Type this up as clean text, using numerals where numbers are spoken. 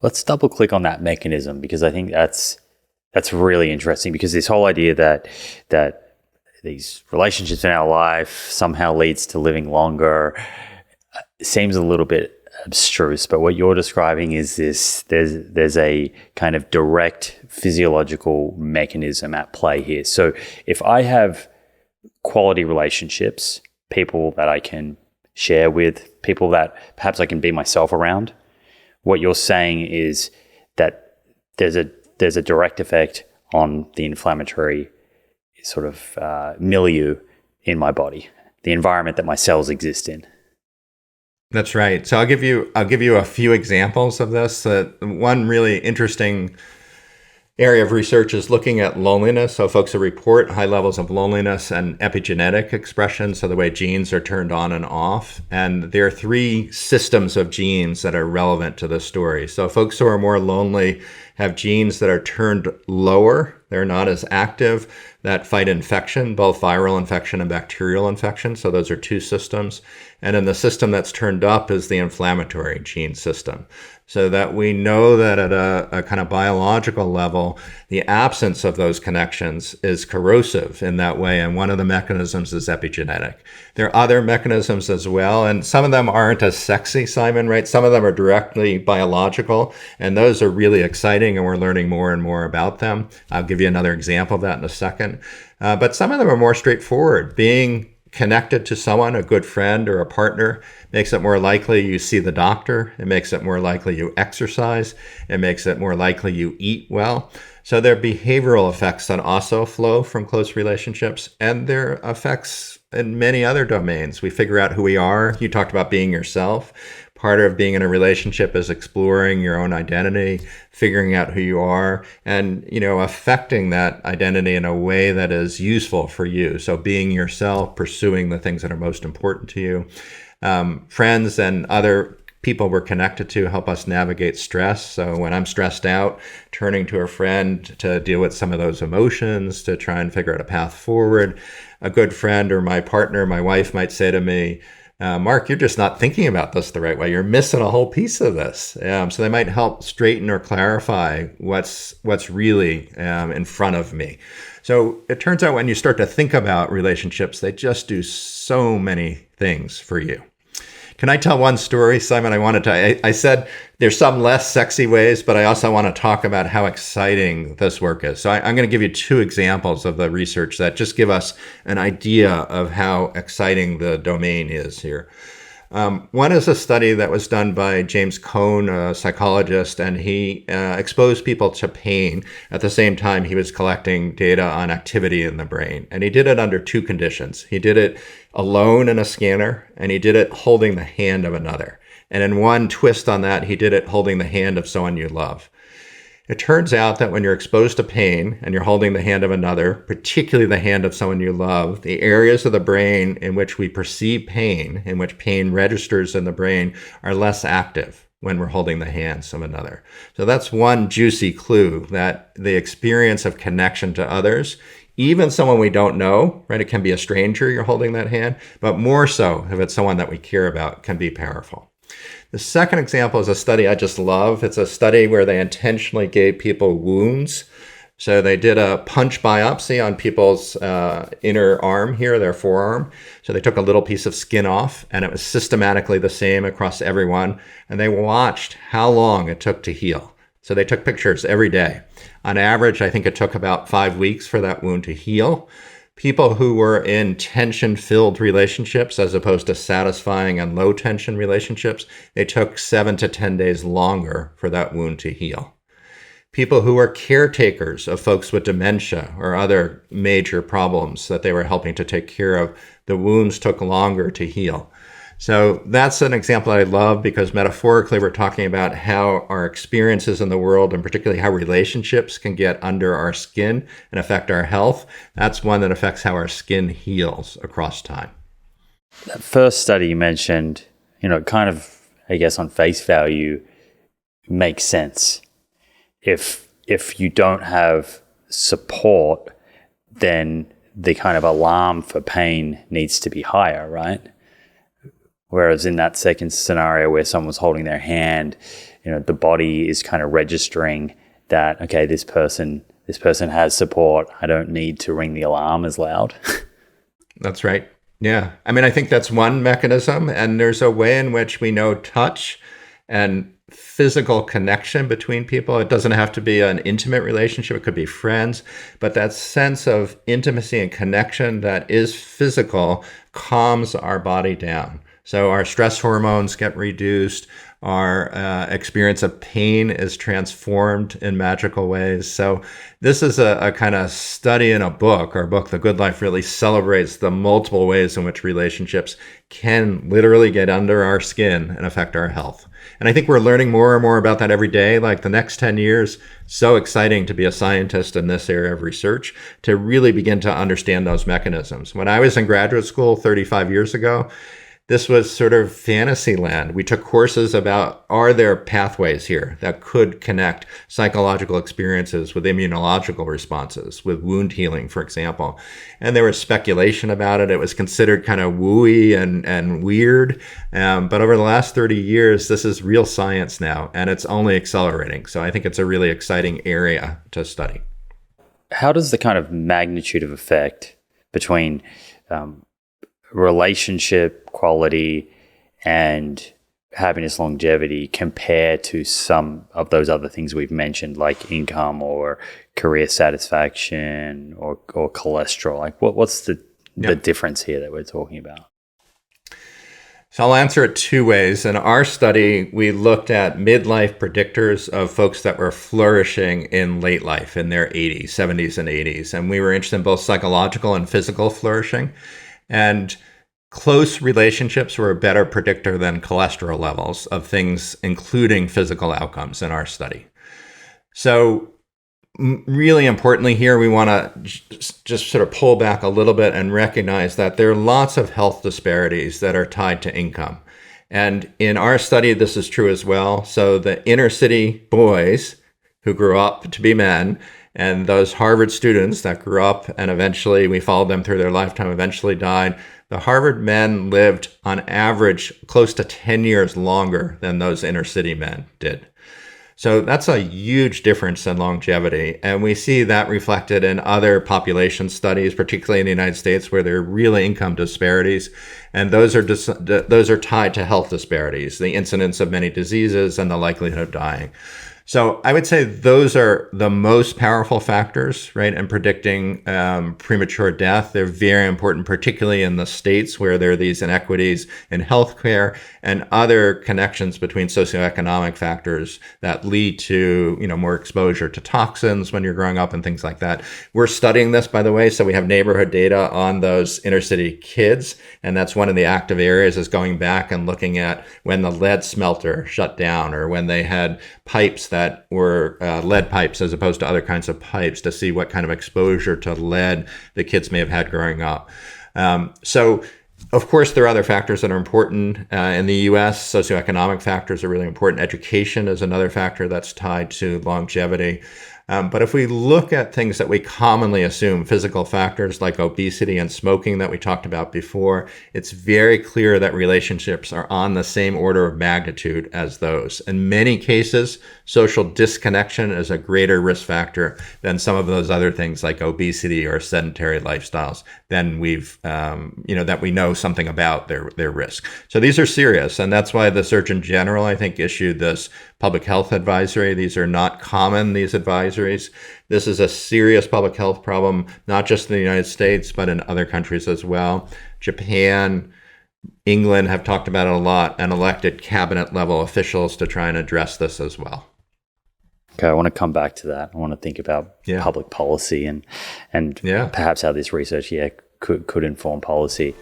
let's double click on that mechanism, because I think that's really interesting, because this whole idea that these relationships in our life somehow leads to living longer seems a little bit abstruse. But what you're describing is there's a kind of direct physiological mechanism at play here. So if I have quality relationships, people that I can share with, people that perhaps I can be myself around, what you're saying is that there's a direct effect on the inflammatory sort of milieu in my body, the environment that my cells exist in. That's right. So I'll give you a few examples of this. One really interesting area of research is looking at loneliness. So folks who report high levels of loneliness and epigenetic expression, so the way genes are turned on and off. And there are 3 systems of genes that are relevant to this story. So folks who are more lonely have genes that are turned lower. They're not as active, that fight infection, both viral infection and bacterial infection. So those are 2 systems. And then the system that's turned up is the inflammatory gene system. So that we know that at a kind of biological level, the absence of those connections is corrosive in that way. And one of the mechanisms is epigenetic. There are other mechanisms as well. And some of them aren't as sexy, Simon, right? Some of them are directly biological. And those are really exciting. And we're learning more and more about them. I'll give you another example of that in a second. But some of them are more straightforward. Being connected to someone, a good friend or a partner, makes it more likely you see the doctor. It makes it more likely you exercise. It makes it more likely you eat well. So there are behavioral effects that also flow from close relationships, and there are effects in many other domains. We figure out who we are. You talked about being yourself. Part of being in a relationship is exploring your own identity, figuring out who you are, and, affecting that identity in a way that is useful for you. So being yourself, pursuing the things that are most important to you. Friends and other people we're connected to help us navigate stress. So when I'm stressed out, turning to a friend to deal with some of those emotions, to try and figure out a path forward. A good friend or my partner, my wife, might say to me, Mark, you're just not thinking about this the right way. You're missing a whole piece of this. So they might help straighten or clarify what's really in front of me. So it turns out when you start to think about relationships, they just do so many things for you. Can I tell one story, Simon? I said there's some less sexy ways, but I also want to talk about how exciting this work is. So I'm going to give you 2 examples of the research that just give us an idea of how exciting the domain is here. One is a study that was done by James Cohn, a psychologist, and he exposed people to pain at the same time he was collecting data on activity in the brain. And he did it under 2 conditions. He did it alone in a scanner, and he did it holding the hand of another. And in one twist on that, he did it holding the hand of someone you love. It turns out that when you're exposed to pain and you're holding the hand of another, particularly the hand of someone you love, the areas of the brain in which we perceive pain, in which pain registers in the brain, are less active when we're holding the hands of another. So that's one juicy clue, that the experience of connection to others, even someone we don't know, right? It can be a stranger you're holding that hand, but more so if it's someone that we care about, can be powerful. The second example is a study I just love. It's a study where they intentionally gave people wounds. So they did a punch biopsy on people's inner arm here, their forearm. So they took a little piece of skin off, and it was systematically the same across everyone. And they watched how long it took to heal. So they took pictures every day. On average, I think it took about 5 weeks for that wound to heal. People who were in tension-filled relationships as opposed to satisfying and low-tension relationships, they took 7 to 10 days longer for that wound to heal. People who were caretakers of folks with dementia or other major problems that they were helping to take care of, the wounds took longer to heal. So that's an example that I love, because metaphorically we're talking about how our experiences in the world, and particularly how relationships can get under our skin and affect our health. That's one that affects how our skin heals across time. That first study you mentioned, kind of, I guess, on face value, makes sense. If you don't have support, then the kind of alarm for pain needs to be higher, right? Whereas in that second scenario where someone's holding their hand, the body is kind of registering that, okay, this person has support. I don't need to ring the alarm as loud. That's right. Yeah. I mean, I think that's one mechanism. And there's a way in which we know touch and physical connection between people. It doesn't have to be an intimate relationship. It could be friends. But that sense of intimacy and connection that is physical calms our body down. So our stress hormones get reduced. Our experience of pain is transformed in magical ways. So this is a kind of study in a book. Our book, The Good Life, really celebrates the multiple ways in which relationships can literally get under our skin and affect our health. And I think we're learning more and more about that every day. Like the next 10 years, so exciting to be a scientist in this area of research, to really begin to understand those mechanisms. When I was in graduate school 35 years ago, this was sort of fantasy land. We took courses about, are there pathways here that could connect psychological experiences with immunological responses, with wound healing, for example. And there was speculation about it. It was considered kind of wooey and weird. But over the last 30 years, this is real science now, and it's only accelerating. So I think it's a really exciting area to study. How does the kind of magnitude of effect between relationship quality and happiness longevity compare to some of those other things we've mentioned, like income or career satisfaction or cholesterol? Like what's the difference here that we're talking about? So I'll answer it two ways. In our study, we looked at midlife predictors of folks that were flourishing in late life, in their 80s, 70s, and 80s. And we were interested in both psychological and physical flourishing. And close relationships were a better predictor than cholesterol levels of things, including physical outcomes in our study. So really importantly here, we want to just sort of pull back a little bit and recognize that there are lots of health disparities that are tied to income. And in our study, this is true as well. So the inner city boys who grew up to be men, and those Harvard students that grew up and eventually we followed them through their lifetime, eventually died. The Harvard men lived on average close to 10 years longer than those inner city men did. So that's a huge difference in longevity. And we see that reflected in other population studies, particularly in the United States, where there are really income disparities. And those are tied to health disparities, the incidence of many diseases and the likelihood of dying. So I would say those are the most powerful factors, right, in predicting premature death. They're very important, particularly in the states where there are these inequities in healthcare and other connections between socioeconomic factors that lead to, more exposure to toxins when you're growing up and things like that. We're studying this, by the way, so we have neighborhood data on those inner city kids, and that's one of the active areas is going back and looking at when the lead smelter shut down or when they had pipes that were lead pipes as opposed to other kinds of pipes to see what kind of exposure to lead the kids may have had growing up. So, of course, there are other factors that are important. In the U.S., socioeconomic factors are really important. Education is another factor that's tied to longevity. But if we look at things that we commonly assume, physical factors like obesity and smoking that we talked about before, it's very clear that relationships are on the same order of magnitude as those. In many cases, social disconnection is a greater risk factor than some of those other things like obesity or sedentary lifestyles than that we know something about their risk. So these are serious, and that's why the Surgeon General, I think, issued this public health advisory. These are not common, these advisories. This is a serious public health problem, not just in the United States, but in other countries as well. Japan, England have talked about it a lot and elected cabinet level officials to try and address this as well. Okay, I want to come back to that. I want to think about public policy and perhaps how this research could inform policy.